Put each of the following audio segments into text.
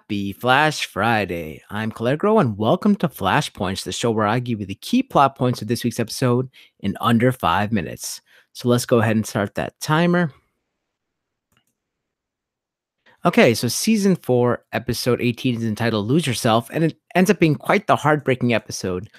Happy Flash Friday. I'm Kal-Legro, and welcome to Flashpoints, the show where I give you the key plot points of this week's episode in under 5 minutes. So let's go ahead and start that timer. Okay, so season 4, episode 18 is entitled Lose Yourself, and it ends up being quite the heartbreaking episode.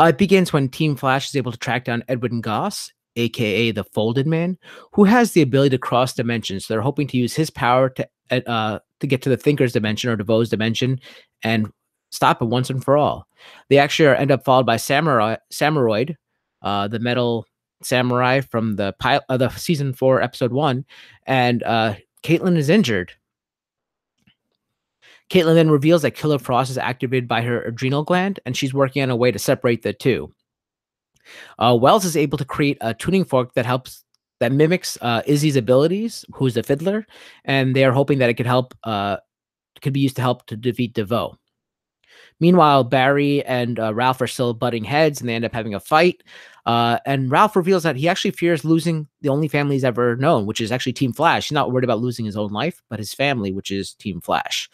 It begins when Team Flash is able to track down Edwin Goss, aka the Folded Man, who has the ability to cross dimensions. So they're hoping to use his power to get to the Thinker's dimension or DeVoe's dimension and stop it once and for all. They actually end up followed by Samuroid, the metal samurai from the season 4, episode 1, and Caitlin is injured. Caitlin then reveals that Killer Frost is activated by her adrenal gland, and she's working on a way to separate the two. Wells is able to create a tuning fork that mimics Izzy's abilities, who's the fiddler, and they are hoping that it could be used to help to defeat DeVoe. Meanwhile, Barry and Ralph are still butting heads, and they end up having a fight. And Ralph reveals that he actually fears losing the only family he's ever known, which is actually Team Flash. He's not worried about losing his own life, but his family, which is Team Flash.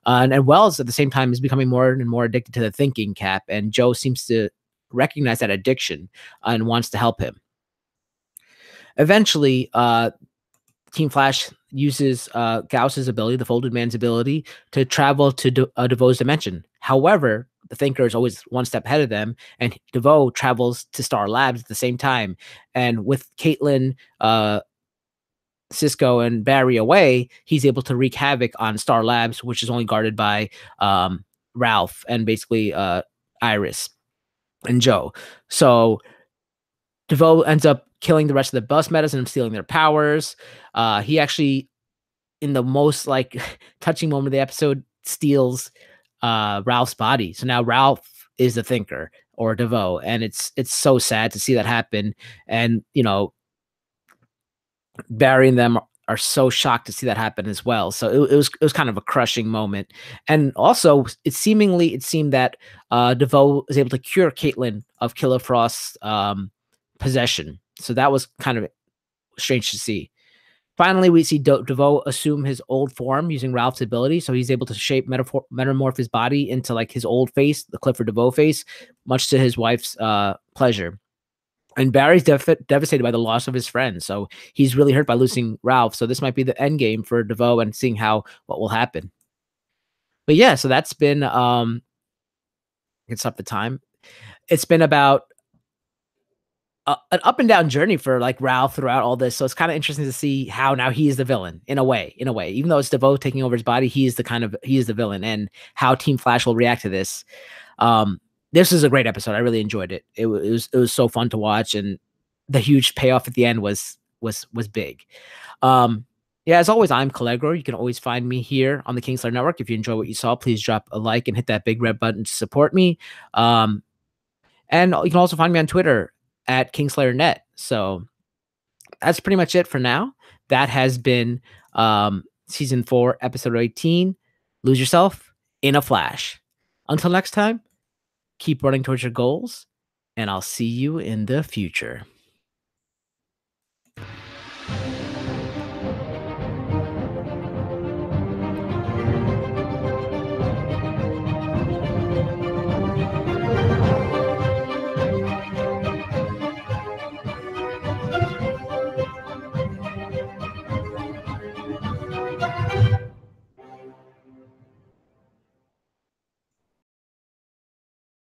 And Wells, at the same time, is becoming more and more addicted to the thinking cap, and Joe seems to recognize that addiction and wants to help him. Eventually, Team Flash uses Gauss's ability, the Folded Man's ability, to travel to DeVoe's dimension. However, the Thinker is always one step ahead of them, and DeVoe travels to Star Labs at the same time. And with Caitlin, Cisco, and Barry away, he's able to wreak havoc on Star Labs, which is only guarded by Ralph and basically Iris and Joe. So DeVoe ends up killing the rest of the bus metas and stealing their powers. He actually, in the most touching moment of the episode, steals Ralph's body. So now Ralph is the Thinker, or DeVoe, and it's so sad to see that happen. And Barry and them are so shocked to see that happen as well. So it was kind of a crushing moment. And also, it seemed that DeVoe was able to cure Caitlin of Killer Frost's possession. So that was kind of strange to see. Finally, we see DeVoe assume his old form using Ralph's ability. So he's able to metamorph his body into his old face, the Clifford DeVoe face, much to his wife's pleasure. And Barry's devastated by the loss of his friend. So he's really hurt by losing Ralph. So this might be the end game for DeVoe and seeing what will happen. But yeah, so that's been, I can stop the time. It's been about an up and down journey for Ralph throughout all this. So it's kind of interesting to see how now he is the villain in a way, even though it's DeVoe taking over his body, he is the villain, and how Team Flash will react to this. This is a great episode. I really enjoyed it. It was so fun to watch, and the huge payoff at the end was big. Yeah, as always, I'm Kal-Legro. You can always find me here on the Kingslayer Network. If you enjoy what you saw, please drop a like and hit that big red button to support me. And you can also find me on Twitter at KingslayerNet. So that's pretty much it for now. That has been season 4, episode 18. Lose yourself in a flash. Until next time, keep running towards your goals, and I'll see you in the future.